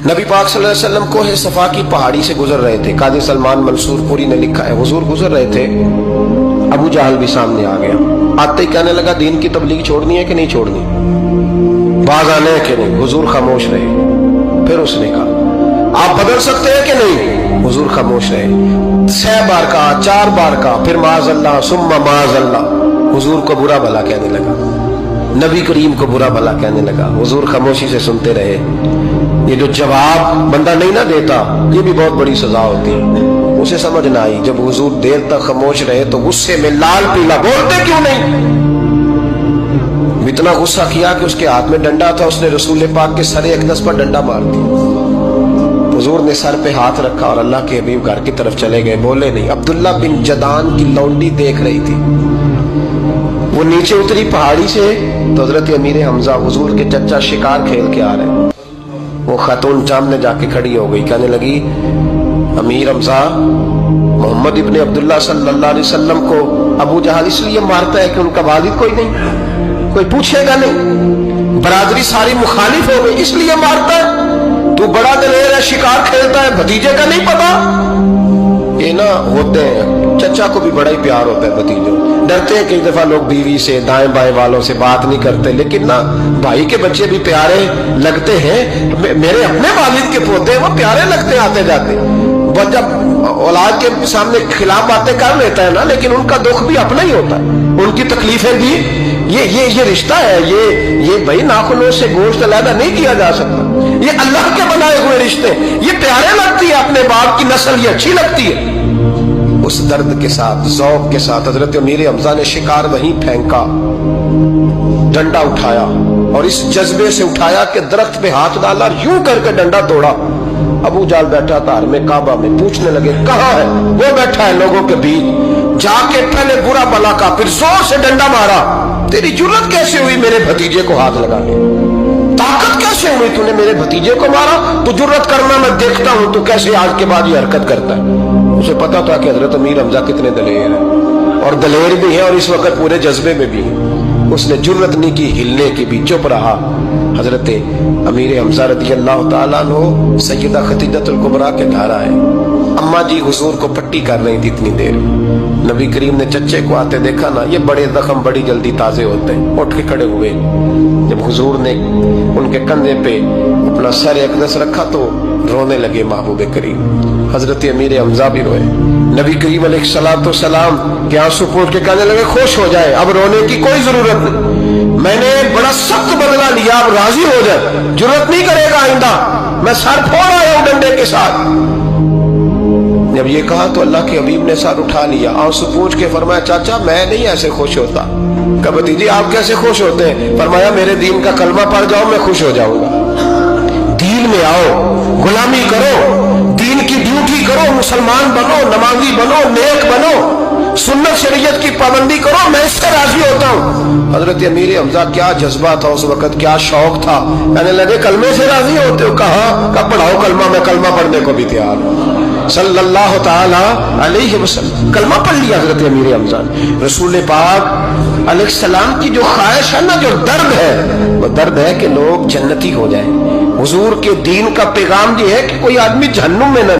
नबी पाक सल्लल्लाहु अलैहि वसल्लम कोहे सफा की पहाड़ी से गुजर रहे थे। काजी सलमान मंसूर पुरी ने लिखा है, हुजूर गुजर रहे थे, अबू जहल भी सामने आ गया। आते ही कहने लगा, दीन की तबलीग छोड़नी है कि नहीं छोड़नी, बाज आने है कि नहीं। हुजूर खामोश रहे। फिर उसने कहा, आप बदल सकते हैं कि नहीं। हुजूर खामोश रहे। 6 बार कहा, 4 बार कहा, फिर माज़अल्लाह सुम्मा माज़अल्लाह। हुजूर को बुरा भला कहने लगा, नबी करीम को बुरा भला कहने लगा। हुजूर खामोशी से सुनते रहे। ये जो जवाब बंदा नहीं ना देता, ये भी बहुत बड़ी सजा होती है। उसे समझ ना आई, जब हुजूर देर तक खामोश रहे तो गुस्से में लाल पीला, बोलते क्यों नहीं। इतना गुस्सा किया कि उसके हाथ में डंडा था, उसने रसूल पाक के सरे अक़दस पर डंडा मार दिया। हुजूर ने सर पे हाथ रखा और अल्लाह के हबीब घर की तरफ चले गए, बोले नहीं। अब्दुल्ला बिन जदान की लौंडी देख रही थी, वो नीचे उतरी पहाड़ी से तो हजरत अमीर हमजा हुजूर के चचा शिकार खेल के आ रहे। वो खातून सामने जाके खड़ी हो गई, कहने लगी, अमीर हमजा, मोहम्मद इब्ने अब्दुल्ला सल्लल्लाहु अलैहि वसल्लम को अबू जहल इसलिए मारता है कि उनका वालिद कोई नहीं, कोई पूछेगा नहीं, बरादरी सारी मुखालिफ हो गई इसलिए मारता है। तू बड़ा दलेर है, शिकार खेलता है, भतीजे का नहीं पता। ये ना होते हैं, चचा को भी बड़ा ही प्यार होता है भतीजों। डरते हैं कई दफा लोग बीवी से, दाएं बाएं वालों से बात नहीं करते, लेकिन ना भाई के बच्चे भी प्यारे लगते हैं। मेरे अपने वालिद के पोते हैं, वो प्यारे लगते आते जाते। वो जब औलाद के सामने खिलाफ बातें कर लेता है ना, लेकिन उनका दुख भी अपना ही होता है, उनकी तकलीफें भी। ये रिश्ता है, ये भाई नाखूनों से गोश्त अलग नहीं किया जा सकता। ये अल्लाह के बनाए हुए रिश्ते, ये प्यारे लगती है, अपने बाप की नस्ल ये अच्छी लगती है। उस दर्द के साथ, ज़ौक़ के साथ हजरत अमीर हमजा ने शिकार वहीं फेंका, डंडा उठाया और इस जज्बे से उठाया कि दरख्त पे हाथ डाला, यूं करके डंडा तोड़ा। अबू जाल बैठा था हर में काबा में, पूछने लगे कहाँ है। वो बैठा है लोगों के बीच। जाके पहले बुरा भला का, फिर जोर से डंडा मारा। तेरी जुर्रत कैसे हुई मेरे भतीजे को हाथ लगाने, ताकत कैसे हुई तूने मेरे भतीजे को मारा। तू जुर्रत करना मैं देखता हूं, तू कैसे आज के बाद ये हरकत करता है। उसे पता था कि हजरत अमीर हमजा कितने दलेर हैं, और दलेर भी है और इस वक्त पूरे जज्बे में भी है। उसने जुर्रत नहीं की हिलने की भी, चुप रहा। हजरत अमीर हमजा रज़ी अल्लाह ताला अन्हु सैयदा खदीजतुल कुबरा के घर आए। अम्मा जी हुजूर को पट्टी कर रही थी इतनी देर। नबी करीम ने चच्चे को आते देखा ना, ये बड़े जख्म बड़ी जल्दी ताजे होते हैं। उठ के खड़े हुए। जब हुजूर ने उनके कंधे पे अपना सर अक़दस रखा तो रोने लगे महबूब करीम। हजरत अमीर हमजा भी रोए। नबी करीम अलैहिस्सलाम के आंसू पोंछ के कहने लगे, खुश हो जाए, अब रोने की कोई जरूरत नहीं, मैंने बड़ा सख्त बदला लिया, अब राजी हो जाए, जरूरत नहीं करेगा आइंदा, मैं सर फोड़ आया हूं डंडे के साथ। जब ये कहा तो अल्लाह के हबीब ने सर उठा लिया, आंसू पोंछ के फरमाया, चाचा मैं नहीं ऐसे खुश होता। कहा भतीजी आप कैसे खुश होते हैं। फरमाया, मेरे दीन का कलमा पढ़ जाओ मैं खुश हो जाऊंगा। दीन में आओ, गुलामी करो, दीन की ड्यूटी करो, मुसलमान बनो, नमाजी बनो, नेक बनो, सुन्नत शरीयत की पाबंदी करो, मैं इससे राजी होता हूँ। हजरत अमीर हमजा क्या जज्बा था उस वक्त, क्या शौक था। कहने लगे, कलमे से राजी होते हो। कहा पढ़ाओ कलमा, मैं कलमा पढ़ने को भी तैयार हूँ। सल्लल्लाहु ताला अलैहि वसल्लम कलमा पढ़ लिया हजरत अमीर हमजा ने। रसूल पाक अलैहिस्सलाम की जो ख्वाहिश है ना, जो दर्द है, वो दर्द है कि लोग जन्नती हो जाएं। हुजूर के दीन का पैगाम ये है कि कोई आदमी जहन्नुम में न